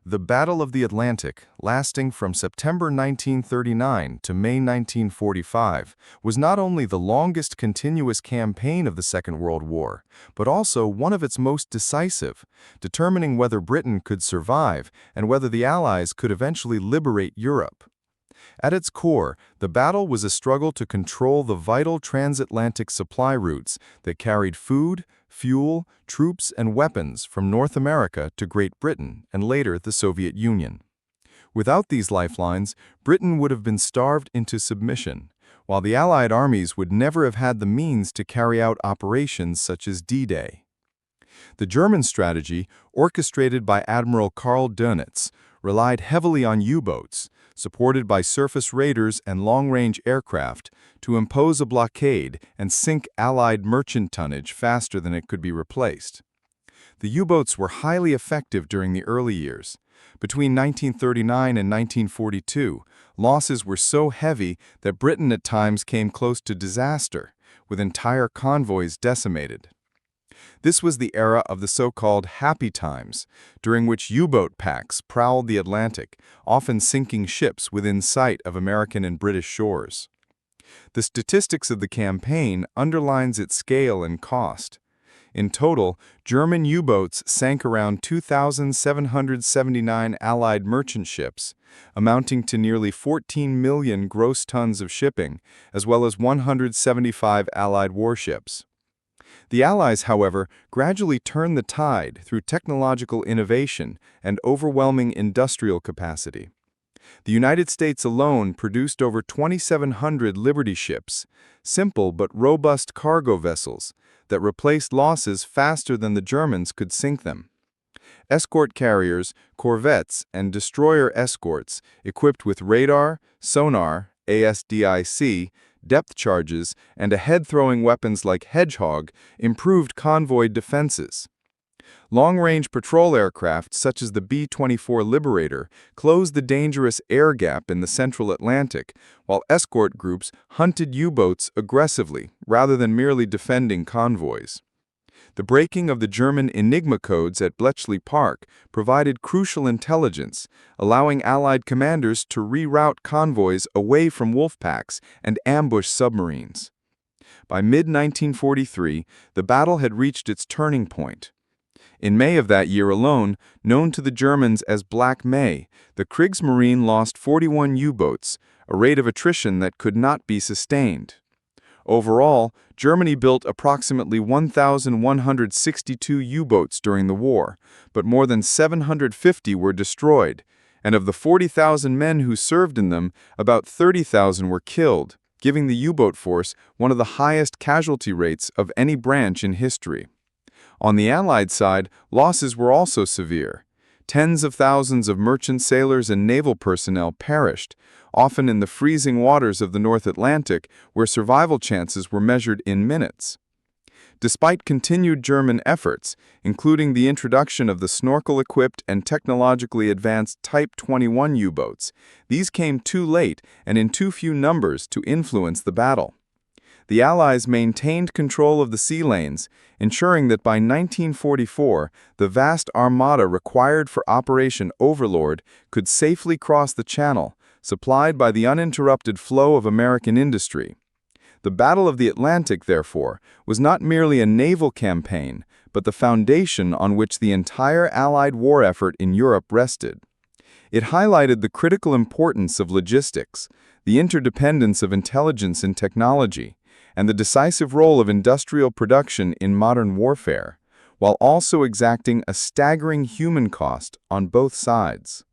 The Battle of the Atlantic, lasting from September 1939 to May 1945, was not only the longest continuous campaign of the Second World War, but also one of its most decisive, determining whether Britain could survive and whether the Allies could eventually liberate Europe. At its core, the battle was a struggle to control the vital transatlantic supply routes that carried food, fuel, troops, and weapons from North America to Great Britain and later the Soviet Union. Without these lifelines, Britain would have been starved into submission, while the Allied armies would never have had the means to carry out operations such as D-Day. The German strategy, orchestrated by Admiral Karl Dönitz, relied heavily on U-boats, supported by surface raiders and long-range aircraft, to impose a blockade and sink Allied merchant tonnage faster than it could be replaced. The U-boats were highly effective during the early years. Between 1939 and 1942, losses were so heavy that Britain at times came close to disaster, with entire convoys decimated. This was the era of the so-called happy times, during which U-boat packs prowled the Atlantic, often sinking ships within sight of American and British shores. The statistics of the campaign underlines its scale and cost. In total, German U-boats sank around 2,779 Allied merchant ships, amounting to nearly 14 million gross tons of shipping, as well as 175 Allied warships. The Allies, however, gradually turned the tide through technological innovation and overwhelming industrial capacity. The United States alone produced over 2,700 Liberty ships, simple but robust cargo vessels that replaced losses faster than the Germans could sink them. Escort carriers, corvettes, and destroyer escorts equipped with radar, sonar, ASDIC, depth charges, and head-throwing weapons like Hedgehog improved convoy defenses. Long-range patrol aircraft such as the B-24 Liberator closed the dangerous air gap in the central Atlantic, while escort groups hunted U-boats aggressively rather than merely defending convoys. The breaking of the German Enigma codes at Bletchley Park provided crucial intelligence, allowing Allied commanders to reroute convoys away from wolfpacks and ambush submarines. By mid-1943, the battle had reached its turning point. In May of that year alone, known to the Germans as Black May, the Kriegsmarine lost 41 U-boats, a rate of attrition that could not be sustained. Overall, Germany built approximately 1,162 U-boats during the war, but more than 750 were destroyed, and of the 40,000 men who served in them, about 30,000 were killed, giving the U-boat force one of the highest casualty rates of any branch in history. On the Allied side, losses were also severe. Tens of thousands of merchant sailors and naval personnel perished, often in the freezing waters of the North Atlantic, where survival chances were measured in minutes. Despite continued German efforts, including the introduction of the snorkel-equipped and technologically advanced Type 21 U-boats, these came too late and in too few numbers to influence the battle. The Allies maintained control of the sea lanes, ensuring that by 1944, the vast armada required for Operation Overlord could safely cross the Channel, supplied by the uninterrupted flow of American industry. The Battle of the Atlantic, therefore, was not merely a naval campaign, but the foundation on which the entire Allied war effort in Europe rested. It highlighted the critical importance of logistics, the interdependence of intelligence and technology, and the decisive role of industrial production in modern warfare, while also exacting a staggering human cost on both sides.